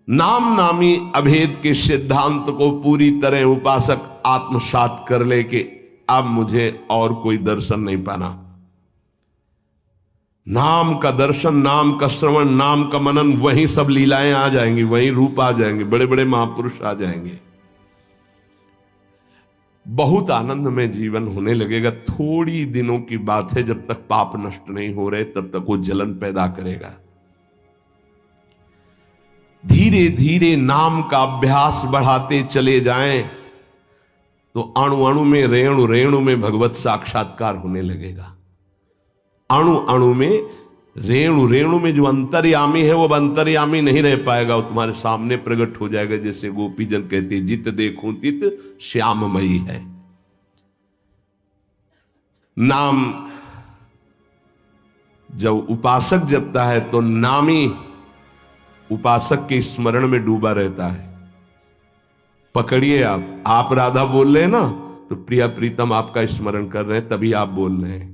नाम नामी अभेद के सिद्धांत को पूरी तरह उपासक आत्मसात कर ले कि अब मुझे और कोई दर्शन नहीं पाना। नाम का दर्शन, नाम का श्रवण, नाम का मनन, वहीं सब लीलाएं आ जाएंगी, वहीं रूप आ जाएंगे, बड़े बड़े महापुरुष आ जाएंगे। बहुत आनंद में जीवन होने लगेगा। थोड़ी दिनों की बात है, जब तक पाप नष्ट नहीं हो रहे तब तक वो जलन पैदा करेगा। धीरे धीरे नाम का अभ्यास बढ़ाते चले जाएं तो अणु अणु में, रेणु रेणु में भगवत साक्षात्कार होने लगेगा। अणु अणु में, रेणु रेणु में जो अंतर्यामी है वो अंतर्यामी नहीं रह पाएगा, वो तुम्हारे सामने प्रकट हो जाएगा। जैसे गोपीजन कहते हैं, जित देखूं तित श्याममयी है। नाम जब उपासक जपता है तो नामी उपासक के स्मरण में डूबा रहता है। पकड़िए आप राधा बोल रहे हैं ना, तो प्रिया प्रीतम आपका स्मरण कर रहे हैं, तभी आप बोल रहे हैं।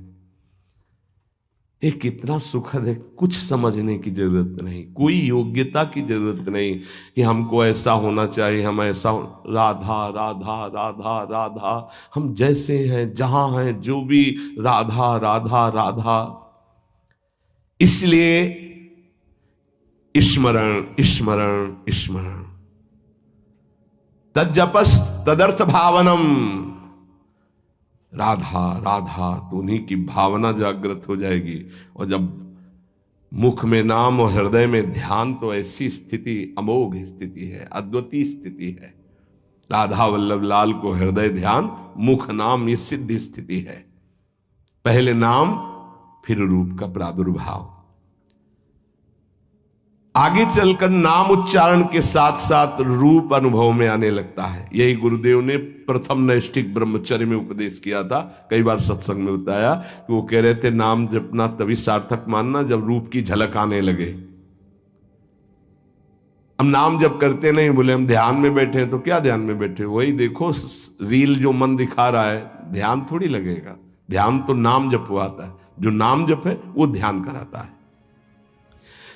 ये कितना सुखद है। कुछ समझने की जरूरत नहीं, कोई योग्यता की जरूरत नहीं कि हमको ऐसा होना चाहिए, हम ऐसा राधा राधा राधा राधा, हम जैसे हैं जहां हैं जो भी राधा राधा राधा। इसलिए स्मरण स्मरण स्मरण, तज्जपस तदर्थ भावनम, राधा राधा, तो उन्हीं की भावना जागृत हो जाएगी। और जब मुख में नाम और हृदय में ध्यान, तो ऐसी स्थिति अमोघ स्थिति है, अद्वितीय स्थिति है। राधा वल्लभ लाल को हृदय ध्यान, मुख नाम, ये सिद्ध स्थिति है। पहले नाम, फिर रूप का प्रादुर्भाव। आगे चलकर नाम उच्चारण के साथ साथ रूप अनुभव में आने लगता है। यही गुरुदेव ने प्रथम नैष्ठिक ब्रह्मचर्य में उपदेश किया था। कई बार सत्संग में बताया कि वो कह रहे थे नाम जपना तभी सार्थक मानना जब रूप की झलक आने लगे। हम नाम जप करते नहीं, बोले हम ध्यान में बैठे हैं, तो क्या ध्यान में बैठे, वही देखो रील जो मन दिखा रहा है, ध्यान थोड़ी लगेगा। ध्यान तो नाम जपवाता है, जो नाम जप है वो ध्यान कराता है।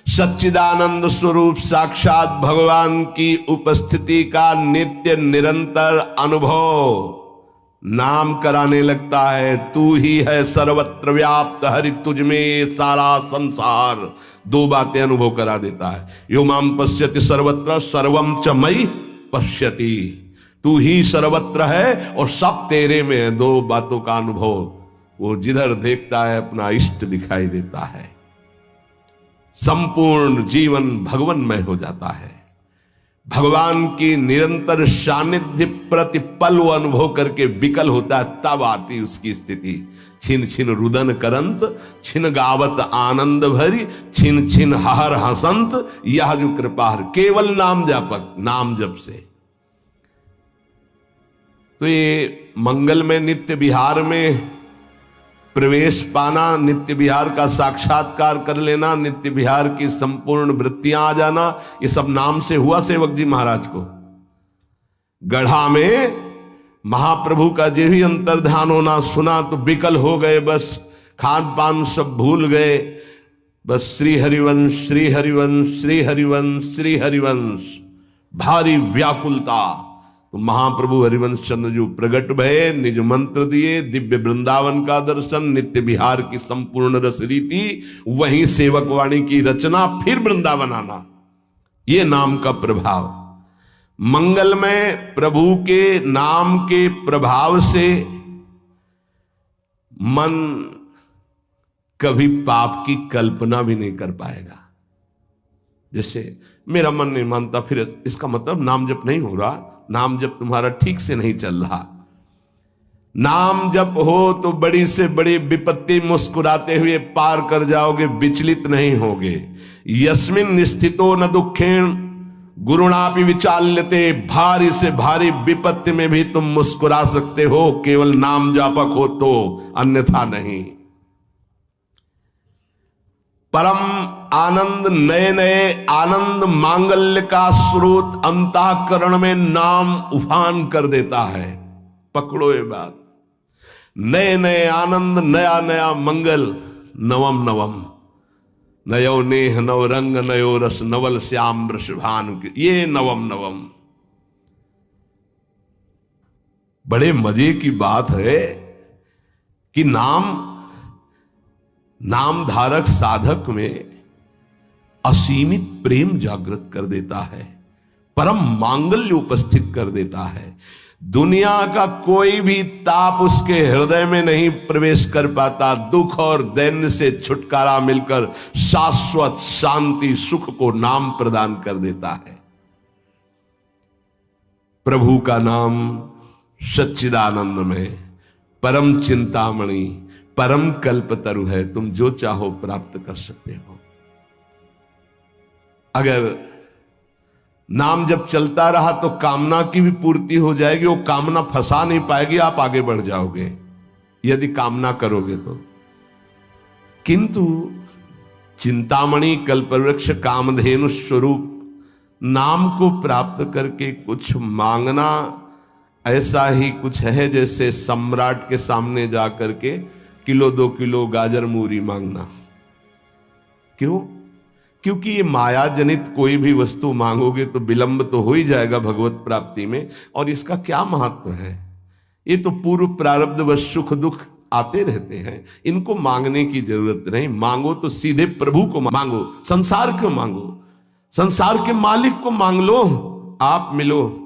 सच्चिदानंद स्वरूप साक्षात भगवान की उपस्थिति का नित्य निरंतर अनुभव नाम कराने लगता है। तू ही है सर्वत्र व्याप्त, हरि तुझ में सारा संसार। दो बातें अनुभव करा देता है। यो माम पश्यति सर्वत्र सर्वम च मयि पश्यति, तू ही सर्वत्र है और सब तेरे में है। दो बातों का अनुभव, वो जिधर देखता है अपना इष्ट दिखाई देता है। संपूर्ण जीवन भगवन्मय हो जाता है। भगवान की निरंतर सानिध्य प्रति पल वो अनुभव करके विकल होता है, तब आती उसकी स्थिति। छिन छिन रुदन करंत, छिन गावत आनंद भरी, छिन छिन हर हसंत, यह जो कृपा हर। केवल नाम जापक, नाम जप से। तो ये मंगल में नित्य विहार में प्रवेश पाना, नित्य विहार का साक्षात्कार कर लेना, नित्य विहार की संपूर्ण वृत्तियां आ जाना, ये सब नाम से हुआ सेवक जी महाराज को। गढ़ा में महाप्रभु का जो भी अंतर्ध्यान होना सुना तो विकल हो गए, बस खान पान सब भूल गए। बस श्री हरिवंश श्री हरिवंश श्री हरिवंश श्री हरिवंश, भारी व्याकुलता। तो महाप्रभु हरिवंश चंद्र जो प्रगट भये, निज मंत्र दिए, दिव्य वृंदावन का दर्शन, नित्य विहार की संपूर्ण रस रीति, वहीं सेवक वाणी की रचना, फिर वृंदावन आना। ये नाम का प्रभाव। मंगल में प्रभु के नाम के प्रभाव से मन कभी पाप की कल्पना भी नहीं कर पाएगा। जैसे मेरा मन नहीं मानता, फिर इसका मतलब नाम जप नहीं हो रहा, नाम जप तुम्हारा ठीक से नहीं चल रहा। नाम जप हो तो बड़ी से बड़ी विपत्ति मुस्कुराते हुए पार कर जाओगे, विचलित नहीं होगे। यस्मिन स्थितो न दुखेण गुरुणापि विचाल्यते, भारी से भारी विपत्ति में भी तुम मुस्कुरा सकते हो, केवल नाम जापक हो तो, अन्यथा नहीं। परम आनंद, नए नए आनंद मांगल्य का स्रोत अंतःकरण में नाम उफान कर देता है। पकड़ो ये बात, नए नए आनंद, नया नया मंगल, नवम नवम, नयो नेह नव रंग नयो रस, नवल श्याम वृषभानु, ये नवम नवम। बड़े मजे की बात है कि नाम धारक साधक में असीमित प्रेम जागृत कर देता है, परम मांगल्य उपस्थित कर देता है। दुनिया का कोई भी ताप उसके हृदय में नहीं प्रवेश कर पाता। दुख और दैन्य से छुटकारा मिलकर शाश्वत शांति सुख को नाम प्रदान कर देता है। प्रभु का नाम सच्चिदानंद में परम चिंतामणि, परम कल्पतरु है। तुम जो चाहो प्राप्त कर सकते हो। अगर नाम जब चलता रहा तो कामना की भी पूर्ति हो जाएगी, वो कामना फंसा नहीं पाएगी, आप आगे बढ़ जाओगे यदि कामना करोगे तो। किंतु चिंतामणि कल्पवृक्ष कामधेनु स्वरूप नाम को प्राप्त करके कुछ मांगना, ऐसा ही कुछ है जैसे सम्राट के सामने जाकर के किलो 2 किलो गाजर मूरी मांगना। क्यों? क्योंकि ये माया जनित कोई भी वस्तु मांगोगे तो विलंब तो हो ही जाएगा भगवत प्राप्ति में, और इसका क्या महत्व है? ये तो पूर्व प्रारब्ध व सुख दुख आते रहते हैं, इनको मांगने की जरूरत नहीं। मांगो तो सीधे प्रभु को मांगो, संसार क्यों मांगो? संसार के मालिक को मांग लो, आप मिलो।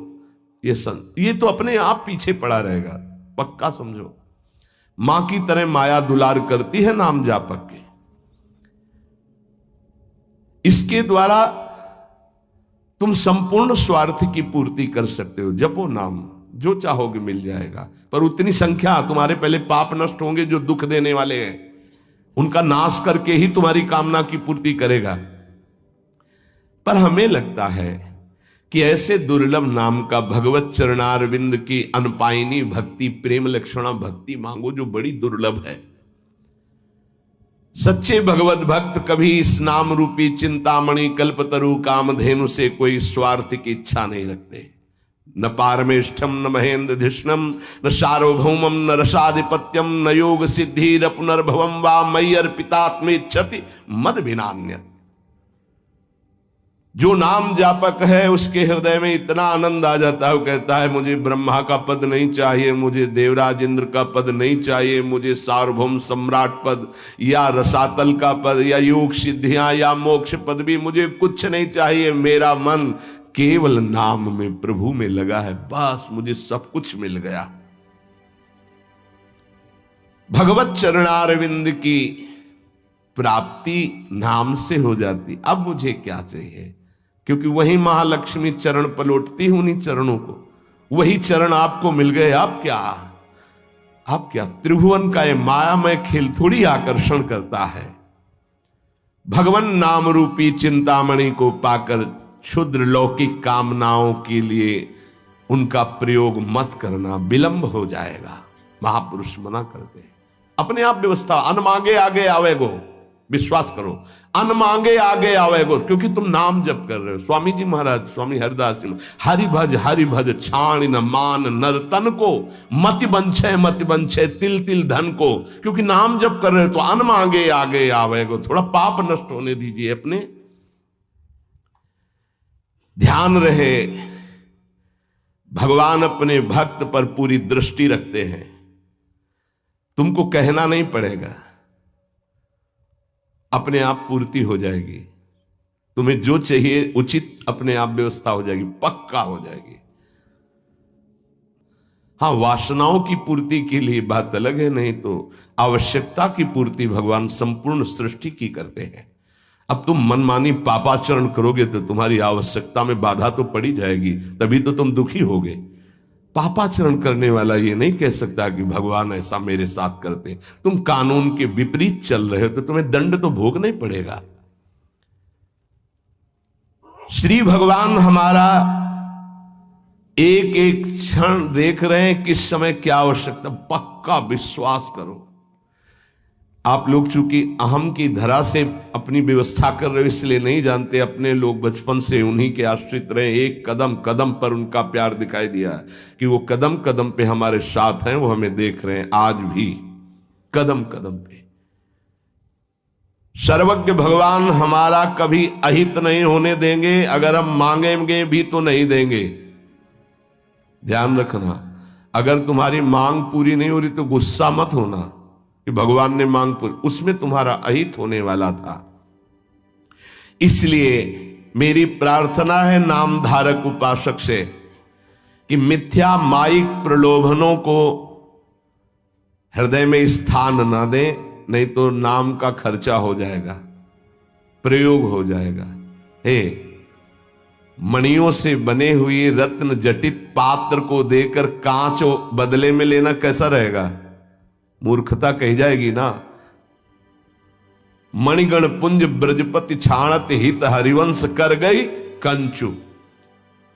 ये तो अपने आप पीछे पड़ा रहेगा, पक्का समझो। मां की तरह माया दुलार करती है नाम जापक के। इसके द्वारा तुम संपूर्ण स्वार्थ की पूर्ति कर सकते हो। जपो नाम, जो चाहोगे मिल जाएगा, पर उतनी संख्या तुम्हारे पहले पाप नष्ट होंगे जो दुख देने वाले हैं, उनका नाश करके ही तुम्हारी कामना की पूर्ति करेगा। पर हमें लगता है कि ऐसे दुर्लभ नाम का भगवत चरणारविंद की अनपायनी भक्ति, प्रेम लक्षणा भक्ति मांगो जो बड़ी दुर्लभ है। सच्चे भगवत भक्त कभी इस नाम रूपी चिंतामणि कल्पतरु कामधेनु से कोई स्वार्थ की इच्छा नहीं रखते। न पारमेष्ठम न महेंद्र धिष्णम न सार्वभौमम न रसाधिपत्यम न योग सिद्धि न पुनर्भवम वा मयि अर्पितात्मेच्छति मद विनान्यत। जो नाम जापक है उसके हृदय में इतना आनंद आ जाता है, वो कहता है मुझे ब्रह्मा का पद नहीं चाहिए, मुझे देवराज इंद्र का पद नहीं चाहिए, मुझे सार्वभौम सम्राट पद या रसातल का पद या योग सिद्धियां या मोक्ष पद भी मुझे कुछ नहीं चाहिए। मेरा मन केवल नाम में, प्रभु में लगा है, बस मुझे सब कुछ मिल गया। भगवत चरणारविंद की प्राप्ति नाम से हो जाती। अब मुझे क्या चाहिए? क्योंकि वही महालक्ष्मी चरण पलोटती हूं उन्हीं चरणों को, वही चरण आपको मिल गए। आप क्या त्रिभुवन का ये मायामय खेल थोड़ी आकर्षण करता है। भगवान नाम रूपी चिंतामणि को पाकर क्षुद्र लौकिक कामनाओं के लिए उनका प्रयोग मत करना, विलंब हो जाएगा। महापुरुष मना करते हैं। अपने आप व्यवस्था, अन मांगे आगे आवेगो, विश्वास करो, अन मांगे आगे आवेगो, क्योंकि तुम नाम जप कर रहे हो। स्वामी जी महाराज, स्वामी हरिदास जी, हरि भज छाण न मान नर तन को, मति बंछे तिल तिल धन को। क्योंकि नाम जप कर रहे हो तो अन मांगे आगे आवेगो। थोड़ा पाप नष्ट होने दीजिए अपने। ध्यान रहे, भगवान अपने भक्त पर पूरी दृष्टि रखते हैं। तुमको कहना नहीं पड़ेगा, अपने आप पूर्ति हो जाएगी। तुम्हें जो चाहिए उचित अपने आप व्यवस्था हो जाएगी, पक्का हो जाएगी। हाँ, वासनाओं की पूर्ति के लिए बात अलग है, नहीं तो आवश्यकता की पूर्ति भगवान संपूर्ण सृष्टि की करते हैं। अब तुम मनमानी पापाचरण करोगे तो तुम्हारी आवश्यकता में बाधा तो पड़ी जाएगी, तभी तो तुम दुखी होगे। पापाचरण करने वाला ये नहीं कह सकता कि भगवान ऐसा मेरे साथ करते। तुम कानून के विपरीत चल रहे हो तो तुम्हें दंड तो भोगना ही पड़ेगा। श्री भगवान हमारा एक एक क्षण देख रहे हैं, किस समय क्या आवश्यकता। पक्का विश्वास करो। आप लोग चूंकि अहम की धरा से अपनी व्यवस्था कर रहे हो इसलिए नहीं जानते, अपने लोग बचपन से उन्हीं के आश्रित रहे। एक कदम कदम पर उनका प्यार दिखाई दिया कि वो कदम कदम पे हमारे साथ हैं, वो हमें देख रहे हैं आज भी, कदम कदम पे। सर्वज्ञ भगवान हमारा कभी अहित नहीं होने देंगे। अगर हम मांगेंगे भी तो नहीं देंगे। ध्यान रखना, अगर तुम्हारी मांग पूरी नहीं हो रही तो गुस्सा मत होना कि भगवान ने मांग पूरी, उसमें तुम्हारा अहित होने वाला था। इसलिए मेरी प्रार्थना है नाम धारक उपासक से कि मिथ्या माइक प्रलोभनों को हृदय में स्थान ना दें, नहीं तो नाम का खर्चा हो जाएगा, प्रयोग हो जाएगा। हे, मणियों से बने हुए रत्न जटित पात्र को देकर कांच बदले में लेना कैसा रहेगा? मूर्खता कही जाएगी ना। मणिगण पुंज ब्रजपति छाणत हित हरिवंश कर गई कंचु।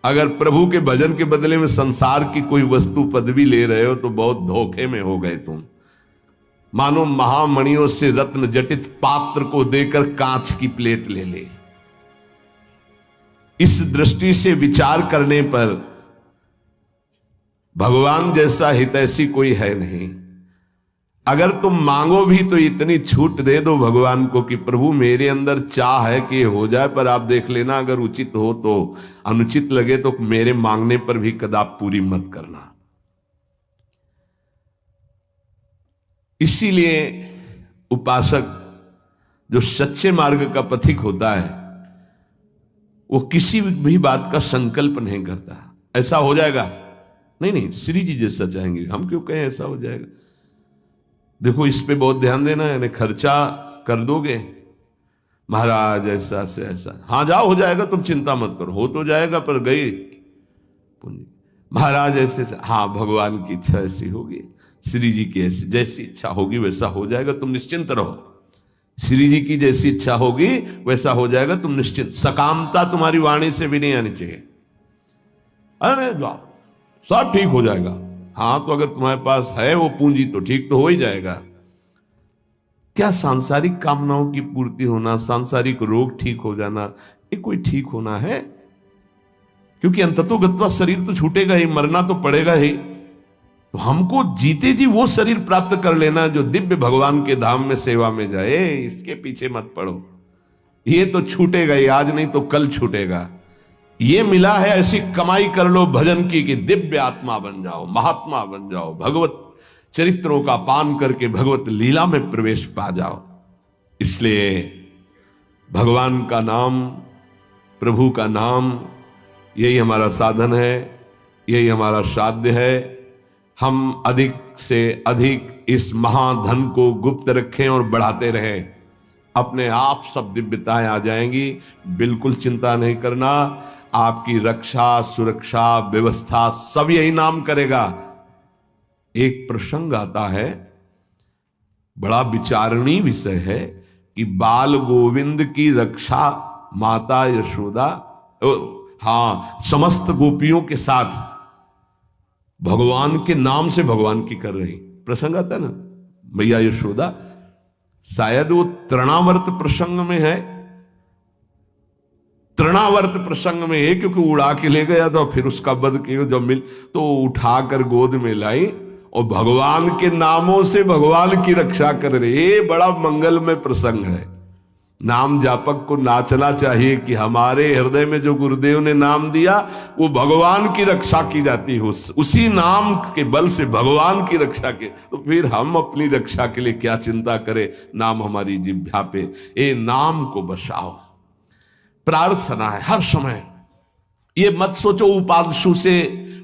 अगर प्रभु के भजन के बदले में संसार की कोई वस्तु पदवी ले रहे हो तो बहुत धोखे में हो गए तुम। मानो महामणियों से रत्न जटित पात्र को देकर कांच की प्लेट ले ले। इस दृष्टि से विचार करने पर भगवान जैसा हितैषी कोई है नहीं। अगर तुम मांगो भी तो इतनी छूट दे दो भगवान को कि प्रभु मेरे अंदर चाह है कि हो जाए, पर आप देख लेना अगर उचित हो तो, अनुचित लगे तो मेरे मांगने पर भी कदाप पूरी मत करना। इसीलिए उपासक जो सच्चे मार्ग का पथिक होता है वो किसी भी बात का संकल्प नहीं करता ऐसा हो जाएगा, नहीं श्री जी जैसा चाहेंगे, हम क्यों कहें ऐसा हो जाएगा। देखो इस पे बहुत ध्यान देना है, यानी खर्चा कर दोगे महाराज ऐसा से ऐसा, हाँ जाओ हो जाएगा, तुम चिंता मत करो, हो तो जाएगा पर गई पुण्य। महाराज ऐसे से, हाँ भगवान की इच्छा ऐसी होगी, श्री जी की ऐसी जैसी इच्छा होगी वैसा हो जाएगा, तुम निश्चिंत रहो। श्री जी की जैसी इच्छा होगी वैसा हो जाएगा, तुम निश्चिंत। सकामता तुम्हारी वाणी से भी नहीं आनी चाहिए, अरे जाओ सब ठीक हो जाएगा। हाँ तो अगर तुम्हारे पास है वो पूंजी तो ठीक तो हो ही जाएगा। क्या सांसारिक कामनाओं की पूर्ति होना, सांसारिक रोग ठीक हो जाना, ये कोई ठीक होना है? क्योंकि अंततोगत्वा शरीर तो छूटेगा ही, मरना तो पड़ेगा ही। तो हमको जीते जी वो शरीर प्राप्त कर लेना जो दिव्य भगवान के धाम में सेवा में जाए, इसके पीछे मत पड़ो। ये तो छूटेगा ही, आज नहीं तो कल छूटेगा। ये मिला है ऐसी कमाई कर लो भजन की कि दिव्य आत्मा बन जाओ, महात्मा बन जाओ, भगवत चरित्रों का पान करके भगवत लीला में प्रवेश पा जाओ। इसलिए भगवान का नाम, प्रभु का नाम, यही हमारा साधन है, यही हमारा साध्य है। हम अधिक से अधिक इस महाधन को गुप्त रखें और बढ़ाते रहें, अपने आप सब दिव्यताएं आ जाएंगी। बिल्कुल चिंता नहीं करना, आपकी रक्षा सुरक्षा व्यवस्था सब यही नाम करेगा। एक प्रसंग आता है, बड़ा विचारणीय विषय है कि बाल गोविंद की रक्षा माता यशोदा, हाँ समस्त गोपियों के साथ भगवान के नाम से भगवान की कर रही। प्रसंग आता है ना, मैया यशोदा, शायद वो तृणावर्त प्रसंग में है, तृणावर्त प्रसंग में है, क्योंकि उड़ा के ले गया था, फिर उसका वध किया, जब मिल तो उठाकर गोद में लाई और भगवान के नामों से भगवान की रक्षा कर रही। ये बड़ा मंगलमय प्रसंग है। नाम जापक को नाचना चाहिए कि हमारे हृदय में जो गुरुदेव ने नाम दिया वो भगवान की रक्षा की जाती है, उसी नाम के बल से भगवान की रक्षा के। तो फिर हम अपनी रक्षा के लिए क्या चिंता करें, नाम हमारी जिह्वा पे, ये नाम को बसाओ। प्रार्थना है हर समय, ये मत सोचो उपांशु से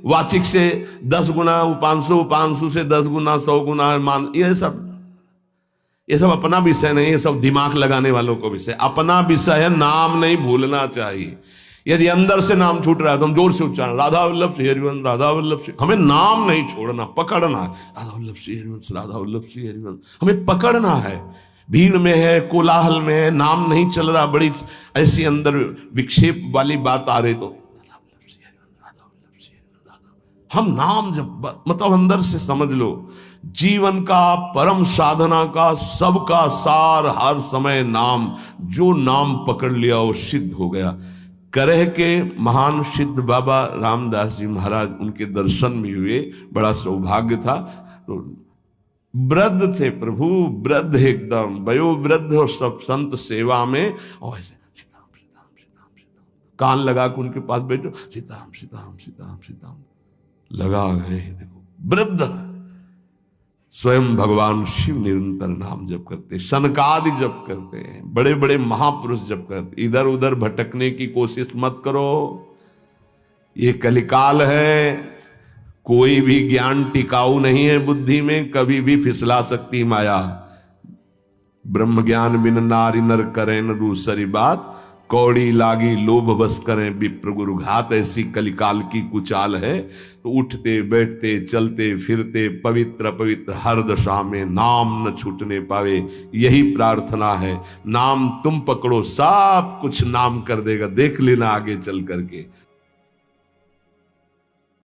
वाचिक से 10 गुना, उपांशु उपांशु से 10 गुना 100 गुना मान, ये सब अपना विषय नहीं, ये सब दिमाग लगाने वालों को विषय। अपना विषय है, नाम नहीं भूलना चाहिए। यदि अंदर से नाम छूट रहा है तो हम जोर से उच्चारण, राधा वल्लभ श्री हरिवंश, राधा वल्लभ श्री, हमें नाम नहीं छोड़ना, पकड़ना, राधा वल्लभ श्री हरिवंश, राधा वल्लभ श्री हरिवंश, हमें पकड़ना है। भीड़ में है, कोलाहल में है, नाम नहीं चल रहा, बड़ी ऐसी अंदर विक्षेप वाली बात आ रही तो हम नाम जब, मतलब अंदर से समझ लो, जीवन का परम साधना का सबका सार हर समय नाम। जो नाम पकड़ लिया वो सिद्ध हो गया। करह के महान सिद्ध बाबा रामदास जी महाराज, उनके दर्शन भी हुए, बड़ा सौभाग्य था। तो वृद्ध थे प्रभु, वृद्ध एकदम वयोवृद्ध, और सब संत सेवा में, और ऐसे सीताराम सीताराम सीताराम सीताराम कान लगा के उनके पास बैठो, सीताराम सीताराम सीताराम सीताराम लगा गए। देखो वृद्ध स्वयं भगवान शिव निरंतर नाम जप करते, सनकादि जप करते हैं, बड़े बड़े महापुरुष जप करते। इधर उधर भटकने की कोशिश मत करो, ये कलिकाल है, कोई भी ज्ञान टिकाऊ नहीं है बुद्धि में, कभी भी फिसला सकती माया। ब्रह्म ज्ञान बिन नारी नर करें न दूसरी बात, कौड़ी लागी लोभ बस करें विप्र गुरु घात। ऐसी कलिकाल की कुचाल है। तो उठते बैठते चलते फिरते पवित्र पवित्र हर दशा में नाम न छूटने पावे, यही प्रार्थना है। नाम तुम पकड़ो, सब कुछ नाम कर देगा, देख लेना आगे चल करके।